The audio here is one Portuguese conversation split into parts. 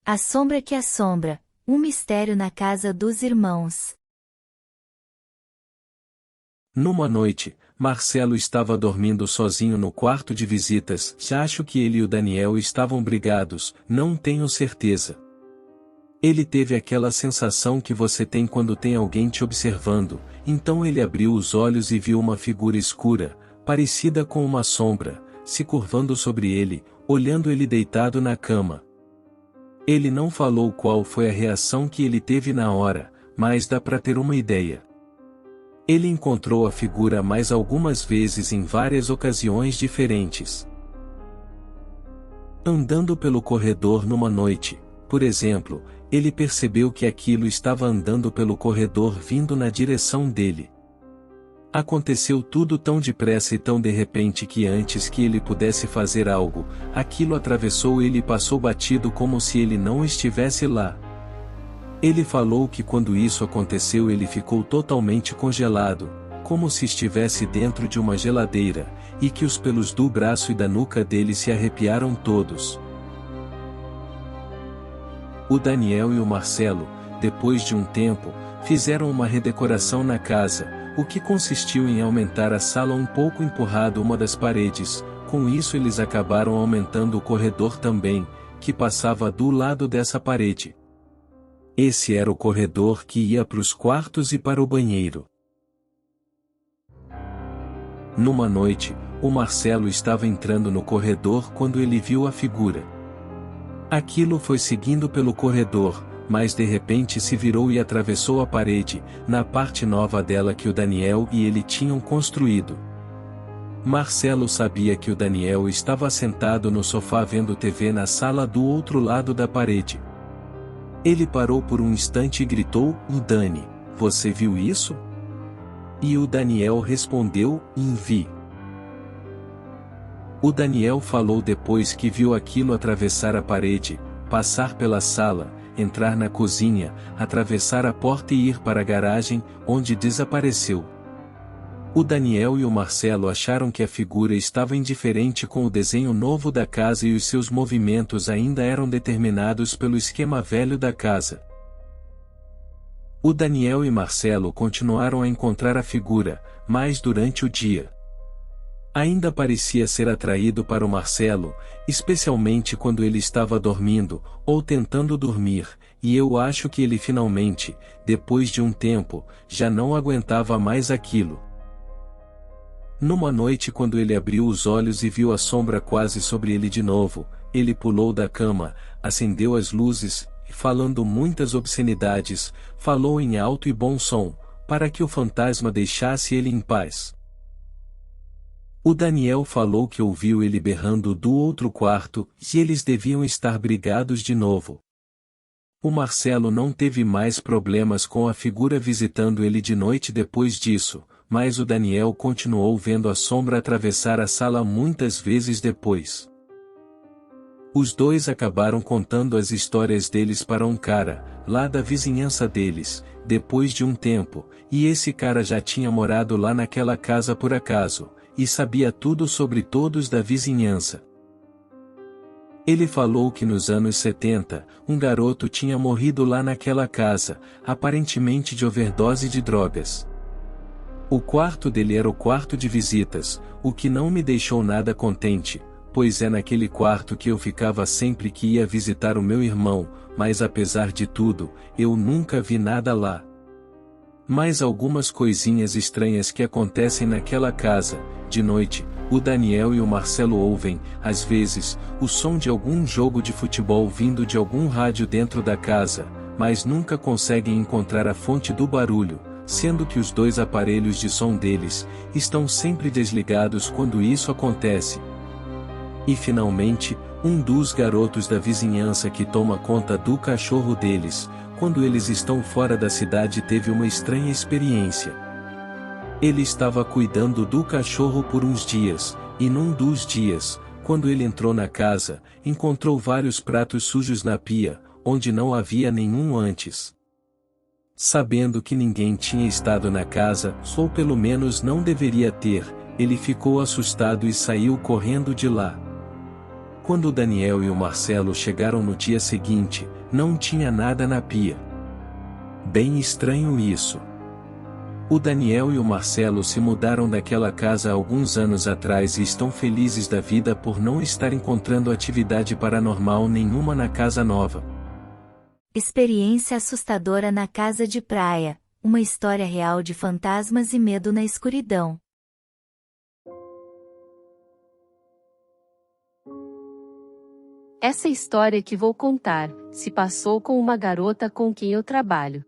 A sombra que assombra, um mistério na casa dos irmãos. Numa noite, Marcelo estava dormindo sozinho no quarto de visitas. Acho que ele e o Daniel estavam brigados, não tenho certeza. Ele teve aquela sensação que você tem quando tem alguém te observando, então ele abriu os olhos e viu uma figura escura, parecida com uma sombra, se curvando sobre ele, olhando ele deitado na cama. Ele não falou qual foi a reação que ele teve na hora, mas dá para ter uma ideia. Ele encontrou a figura mais algumas vezes em várias ocasiões diferentes. Andando pelo corredor numa noite, por exemplo, ele percebeu que aquilo estava andando pelo corredor vindo na direção dele. Aconteceu tudo tão depressa e tão de repente que antes que ele pudesse fazer algo, aquilo atravessou ele e passou batido como se ele não estivesse lá. Ele falou que quando isso aconteceu ele ficou totalmente congelado, como se estivesse dentro de uma geladeira, e que os pelos do braço e da nuca dele se arrepiaram todos. O Daniel e o Marcelo, depois de um tempo, fizeram uma redecoração na casa, o que consistiu em aumentar a sala um pouco empurrado uma das paredes. Com isso eles acabaram aumentando o corredor também, que passava do lado dessa parede. Esse era o corredor que ia para os quartos e para o banheiro. Numa noite, o Marcelo estava entrando no corredor quando ele viu a figura. Aquilo foi seguindo pelo corredor, mas de repente se virou e atravessou a parede, na parte nova dela que o Daniel e ele tinham construído. Marcelo sabia que o Daniel estava sentado no sofá vendo TV na sala do outro lado da parede. Ele parou por um instante e gritou: "Dani, você viu isso?" E o Daniel respondeu: Vi. O Daniel falou depois que viu aquilo atravessar a parede, passar pela sala, entrar na cozinha, atravessar a porta e ir para a garagem, onde desapareceu. O Daniel e o Marcelo acharam que a figura estava indiferente com o desenho novo da casa e os seus movimentos ainda eram determinados pelo esquema velho da casa. O Daniel e Marcelo continuaram a encontrar a figura, mas durante o dia. Ainda parecia ser atraído para o Marcelo, especialmente quando ele estava dormindo, ou tentando dormir, e eu acho que ele finalmente, depois de um tempo, já não aguentava mais aquilo. Numa noite quando ele abriu os olhos e viu a sombra quase sobre ele de novo, ele pulou da cama, acendeu as luzes, e falando muitas obscenidades, falou em alto e bom som, para que o fantasma deixasse ele em paz. O Daniel falou que ouviu ele berrando do outro quarto, e eles deviam estar brigados de novo. O Marcelo não teve mais problemas com a figura visitando ele de noite depois disso, mas o Daniel continuou vendo a sombra atravessar a sala muitas vezes depois. Os dois acabaram contando as histórias deles para um cara, lá da vizinhança deles, depois de um tempo, e esse cara já tinha morado lá naquela casa por acaso, e sabia tudo sobre todos da vizinhança. Ele falou que nos anos 70, um garoto tinha morrido lá naquela casa, aparentemente de overdose de drogas. O quarto dele era o quarto de visitas, o que não me deixou nada contente, pois é naquele quarto que eu ficava sempre que ia visitar o meu irmão, mas apesar de tudo, eu nunca vi nada lá. Mas algumas coisinhas estranhas que acontecem naquela casa. De noite, o Daniel e o Marcelo ouvem, às vezes, o som de algum jogo de futebol vindo de algum rádio dentro da casa, mas nunca conseguem encontrar a fonte do barulho, sendo que os dois aparelhos de som deles estão sempre desligados quando isso acontece. E finalmente, um dos garotos da vizinhança que toma conta do cachorro deles, quando eles estão fora da cidade, teve uma estranha experiência. Ele estava cuidando do cachorro por uns dias, e num dos dias, quando ele entrou na casa, encontrou vários pratos sujos na pia, onde não havia nenhum antes. Sabendo que ninguém tinha estado na casa, ou pelo menos não deveria ter, ele ficou assustado e saiu correndo de lá. Quando o Daniel e o Marcelo chegaram no dia seguinte, não tinha nada na pia. Bem estranho isso. O Daniel e o Marcelo se mudaram daquela casa há alguns anos atrás e estão felizes da vida por não estar encontrando atividade paranormal nenhuma na casa nova. Experiência assustadora na casa de praia, uma história real de fantasmas e medo na escuridão. Essa história que vou contar se passou com uma garota com quem eu trabalho.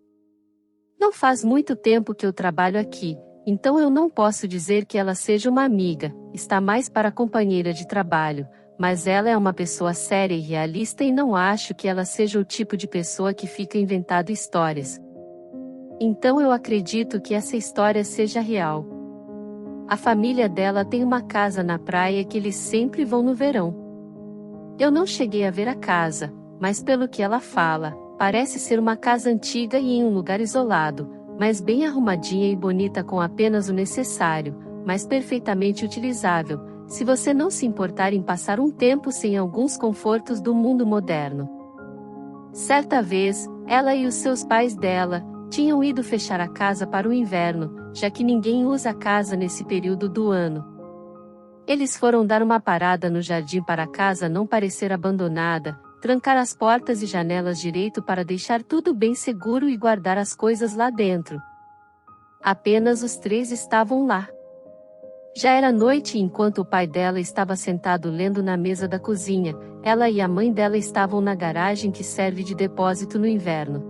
Não faz muito tempo que eu trabalho aqui, então eu não posso dizer que ela seja uma amiga, está mais para companheira de trabalho, mas ela é uma pessoa séria e realista e não acho que ela seja o tipo de pessoa que fica inventando histórias. Então eu acredito que essa história seja real. A família dela tem uma casa na praia que eles sempre vão no verão. Eu não cheguei a ver a casa, mas pelo que ela fala, parece ser uma casa antiga e em um lugar isolado, mas bem arrumadinha e bonita com apenas o necessário, mas perfeitamente utilizável, se você não se importar em passar um tempo sem alguns confortos do mundo moderno. Certa vez, ela e os seus pais dela tinham ido fechar a casa para o inverno, já que ninguém usa a casa nesse período do ano. Eles foram dar uma parada no jardim para a casa não parecer abandonada, trancar as portas e janelas direito para deixar tudo bem seguro e guardar as coisas lá dentro. Apenas os três estavam lá. Já era noite e enquanto o pai dela estava sentado lendo na mesa da cozinha, ela e a mãe dela estavam na garagem que serve de depósito no inverno.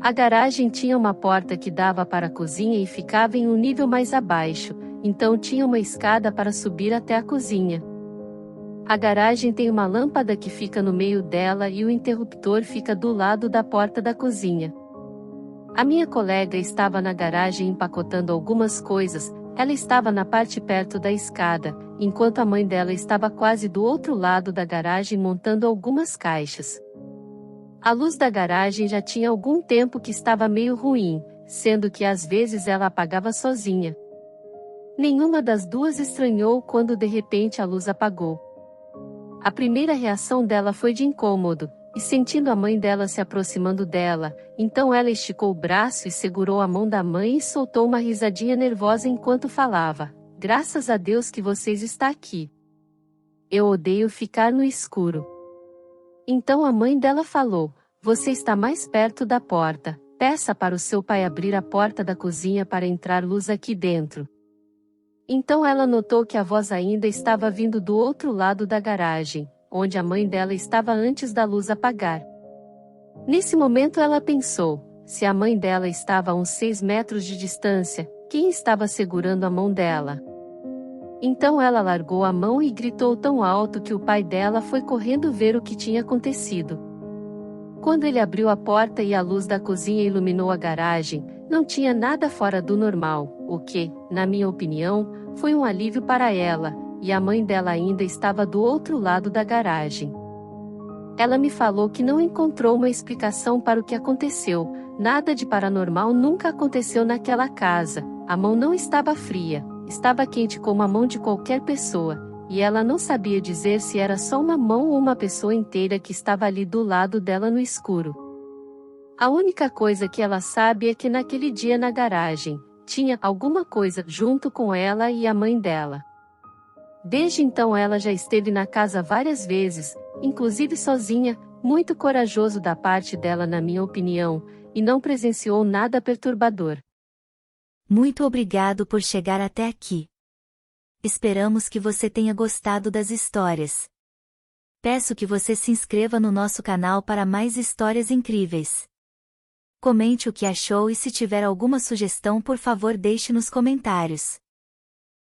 A garagem tinha uma porta que dava para a cozinha e ficava em um nível mais abaixo, então tinha uma escada para subir até a cozinha. A garagem tem uma lâmpada que fica no meio dela e o interruptor fica do lado da porta da cozinha. A minha colega estava na garagem empacotando algumas coisas, ela estava na parte perto da escada, enquanto a mãe dela estava quase do outro lado da garagem montando algumas caixas. A luz da garagem já tinha algum tempo que estava meio ruim, sendo que às vezes ela apagava sozinha. Nenhuma das duas estranhou quando de repente a luz apagou. A primeira reação dela foi de incômodo, e sentindo a mãe dela se aproximando dela, então ela esticou o braço e segurou a mão da mãe e soltou uma risadinha nervosa enquanto falava: "Graças a Deus que vocês está aqui. Eu odeio ficar no escuro." Então a mãe dela falou: "Você está mais perto da porta, peça para o seu pai abrir a porta da cozinha para entrar luz aqui dentro." Então ela notou que a voz ainda estava vindo do outro lado da garagem, onde a mãe dela estava antes da luz apagar. Nesse momento ela pensou, se a mãe dela estava a uns 6 metros de distância, quem estava segurando a mão dela? Então ela largou a mão e gritou tão alto que o pai dela foi correndo ver o que tinha acontecido. Quando ele abriu a porta e a luz da cozinha iluminou a garagem, não tinha nada fora do normal, o que, na minha opinião, foi um alívio para ela, e a mãe dela ainda estava do outro lado da garagem. Ela me falou que não encontrou uma explicação para o que aconteceu, nada de paranormal nunca aconteceu naquela casa, a mão não estava fria, estava quente como a mão de qualquer pessoa, e ela não sabia dizer se era só uma mão ou uma pessoa inteira que estava ali do lado dela no escuro. A única coisa que ela sabe é que naquele dia na garagem, tinha alguma coisa junto com ela e a mãe dela. Desde então ela já esteve na casa várias vezes, inclusive sozinha, muito corajoso da parte dela na minha opinião, e não presenciou nada perturbador. Muito obrigado por chegar até aqui. Esperamos que você tenha gostado das histórias. Peço que você se inscreva no nosso canal para mais histórias incríveis. Comente o que achou e se tiver alguma sugestão, por favor, deixe nos comentários.